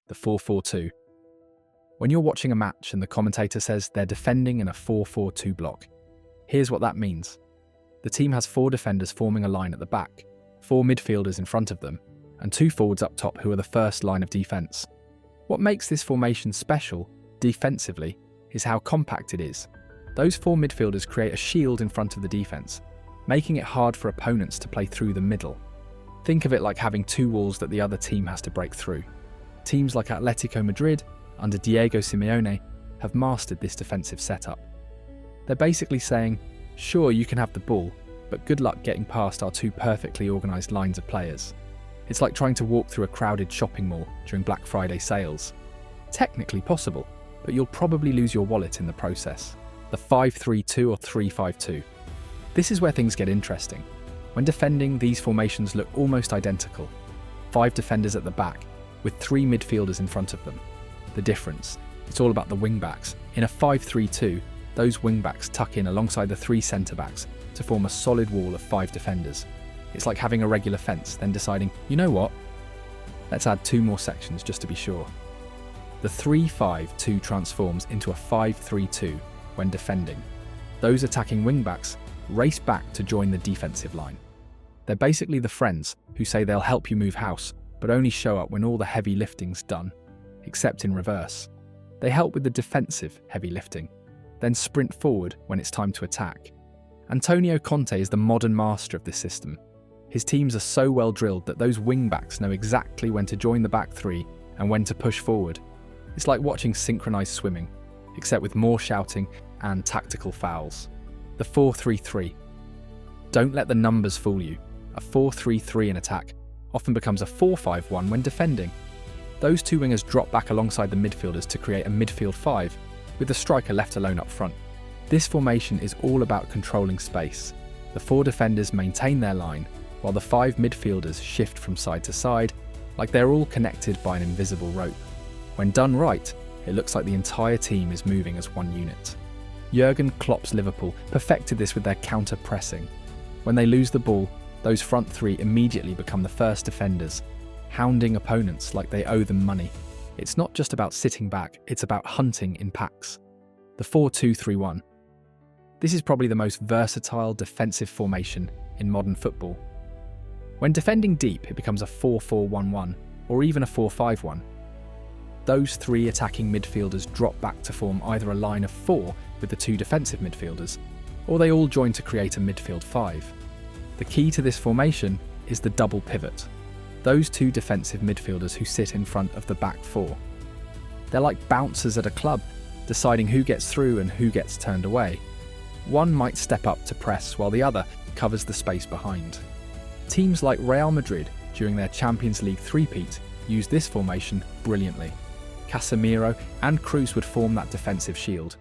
the 4-4-2. When you're watching a match and the commentator says they're defending in a 4-4-2 block, here's what that means. The team has 4 defenders forming a line at the back, 4 midfielders in front of them, and 2 forwards up top who are the first line of defence. What makes this formation special, defensively, is how compact it is. Those 4 midfielders create a shield in front of the defence, making it hard for opponents to play through the middle. Think of it like having 2 walls that the other team has to break through. Teams like Atletico Madrid, under Diego Simeone, have mastered this defensive setup. They're basically saying, sure, you can have the ball, but good luck getting past our 2 perfectly organised lines of players. It's like trying to walk through a crowded shopping mall during Black Friday sales. Technically possible, but you'll probably lose your wallet in the process. The 5-3-2 or 3-5-2. This is where things get interesting. When defending, these formations look almost identical. 5 defenders at the back, with 3 midfielders in front of them. The difference, it's all about the wing-backs. In a 5-3-2, those wing-backs tuck in alongside the 3 centre-backs to form a solid wall of 5 defenders. It's like having a regular fence, then deciding, you know what? Let's add 2 more sections just to be sure. The 3-5-2 transforms into a 5-3-2 when defending. Those attacking wing-backs race back to join the defensive line. They're basically the friends who say they'll help you move house, but only show up when all the heavy lifting's done, except in reverse. They help with the defensive heavy lifting, then sprint forward when it's time to attack. Antonio Conte is the modern master of this system. His teams are so well drilled that those wing-backs know exactly when to join the back 3 and when to push forward. It's like watching synchronised swimming, except with more shouting and tactical fouls. The 4-3-3. Don't let the numbers fool you. A 4-3-3 in attack often becomes a 4-5-1 when defending. Those 2 wingers drop back alongside the midfielders to create a midfield 5, with the striker left alone up front. This formation is all about controlling space. The 4 defenders maintain their line, while the 5 midfielders shift from side to side, like they're all connected by an invisible rope. When done right, it looks like the entire team is moving as one unit. Jurgen Klopp's Liverpool perfected this with their counter-pressing. When they lose the ball, those front 3 immediately become the first defenders, hounding opponents like they owe them money. It's not just about sitting back, it's about hunting in packs. The 4-2-3-1. This is probably the most versatile defensive formation in modern football. When defending deep, it becomes a 4-4-1-1, or even a 4-5-1. Those 3 attacking midfielders drop back to form either a line of 4 with the 2 defensive midfielders, or they all join to create a midfield 5. The key to this formation is the double pivot. Those 2 defensive midfielders who sit in front of the back 4. They're like bouncers at a club, deciding who gets through and who gets turned away. One might step up to press while the other covers the space behind. Teams like Real Madrid, during their Champions League three-peat, used this formation brilliantly. Casemiro and Kroos would form that defensive shield,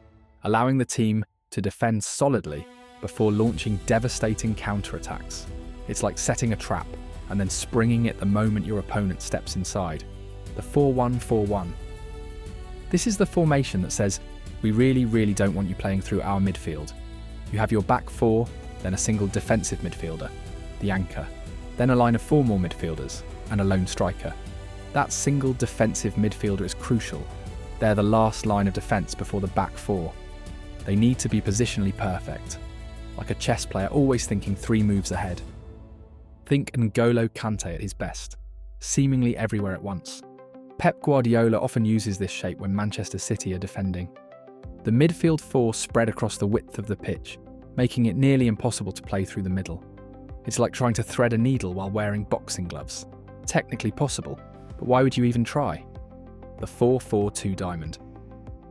allowing the team to defend solidly before launching devastating counter-attacks. It's like setting a trap and then springing it the moment your opponent steps inside. The 4-1-4-1. This is the formation that says, we really don't want you playing through our midfield. You have your back 4, then a single defensive midfielder, the anchor, then a line of 4 more midfielders, and a lone striker. That single defensive midfielder is crucial. They're the last line of defence before the back 4. They need to be positionally perfect, like a chess player always thinking 3 moves ahead. Think N'Golo Kante at his best, seemingly everywhere at once. Pep Guardiola often uses this shape when Manchester City are defending. The midfield 4 spread across the width of the pitch, making it nearly impossible to play through the middle. It's like trying to thread a needle while wearing boxing gloves. Technically possible, but why would you even try? The 4-4-2 diamond.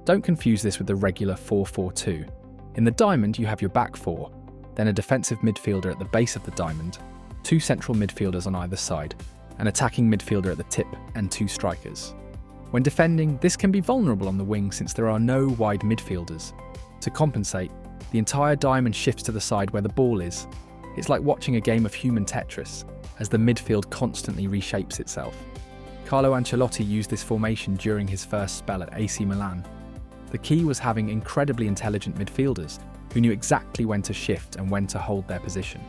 Don't confuse this with the regular 4-4-2. In the diamond, you have your back 4, then a defensive midfielder at the base of the diamond, 2 central midfielders on either side, an attacking midfielder at the tip, and 2 strikers. When defending, this can be vulnerable on the wing since there are no wide midfielders. To compensate, the entire diamond shifts to the side where the ball is. It's like watching a game of human Tetris, as the midfield constantly reshapes itself. Carlo Ancelotti used this formation during his first spell at AC Milan. The key was having incredibly intelligent midfielders who knew exactly when to shift and when to hold their position.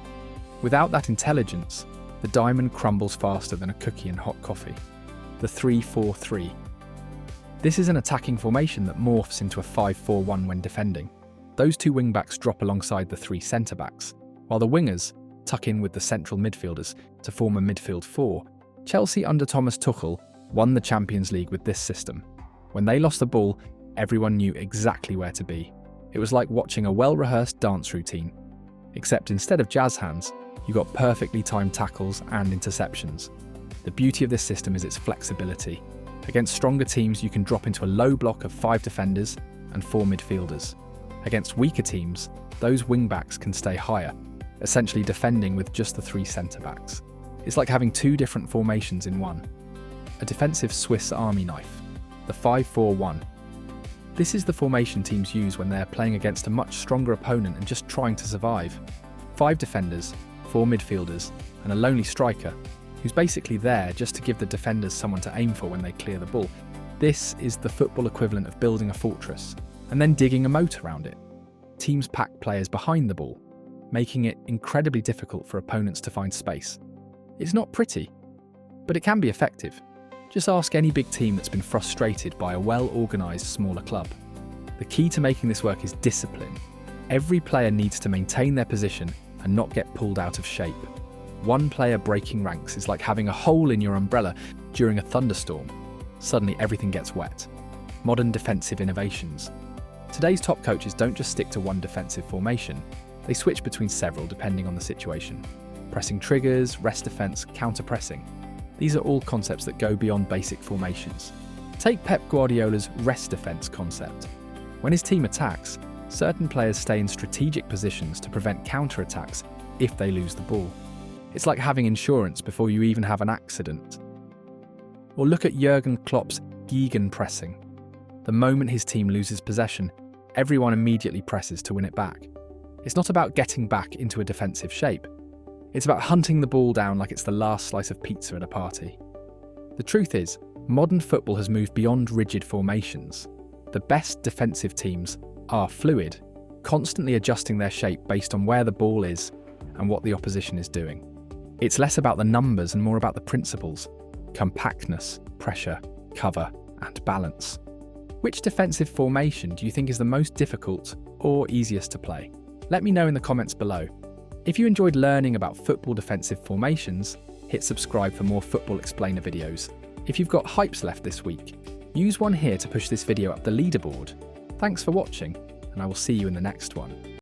Without that intelligence, the diamond crumbles faster than a cookie in hot coffee. The 3-4-3. This is an attacking formation that morphs into a 5-4-1 when defending. Those two wing-backs drop alongside the three centre-backs, while the wingers tuck in with the central midfielders to form a midfield four. Chelsea under Thomas Tuchel won the Champions League with this system. When they lost the ball, everyone knew exactly where to be. It was like watching a well-rehearsed dance routine, except instead of jazz hands, you got perfectly timed tackles and interceptions. The beauty of this system is its flexibility. Against stronger teams, you can drop into a low block of 5 defenders and 4 midfielders. Against weaker teams, those wing-backs can stay higher, essentially defending with just the 3 centre-backs. It's like having 2 different formations in one. A defensive Swiss Army knife, the 5-4-1. This is the formation teams use when they're playing against a much stronger opponent and just trying to survive. 5 defenders, 4 midfielders, and a lonely striker, who's basically there just to give the defenders someone to aim for when they clear the ball. This is the football equivalent of building a fortress and then digging a moat around it. Teams pack players behind the ball, making it incredibly difficult for opponents to find space. It's not pretty, but it can be effective. Just ask any big team that's been frustrated by a well-organised smaller club. The key to making this work is discipline. Every player needs to maintain their position and not get pulled out of shape. One player breaking ranks is like having a hole in your umbrella during a thunderstorm. Suddenly everything gets wet. Modern defensive innovations. Today's top coaches don't just stick to one defensive formation, they switch between several depending on the situation. Pressing triggers, rest defense, counter-pressing. These are all concepts that go beyond basic formations. Take Pep Guardiola's rest defense concept. When his team attacks, certain players stay in strategic positions to prevent counter-attacks if they lose the ball. It's like having insurance before you even have an accident. Or look at Jurgen Klopp's Gegenpressing. The moment his team loses possession, everyone immediately presses to win it back. It's not about getting back into a defensive shape. It's about hunting the ball down like it's the last slice of pizza at a party. The truth is, modern football has moved beyond rigid formations. The best defensive teams are fluid, constantly adjusting their shape based on where the ball is and what the opposition is doing. It's less about the numbers and more about the principles: compactness, pressure, cover, and balance. Which defensive formation do you think is the most difficult or easiest to play? Let me know in the comments below. If you enjoyed learning about football defensive formations, hit subscribe for more Football Explainer videos. If you've got hypes left this week, use one here to push this video up the leaderboard. Thanks for watching, and I will see you in the next one.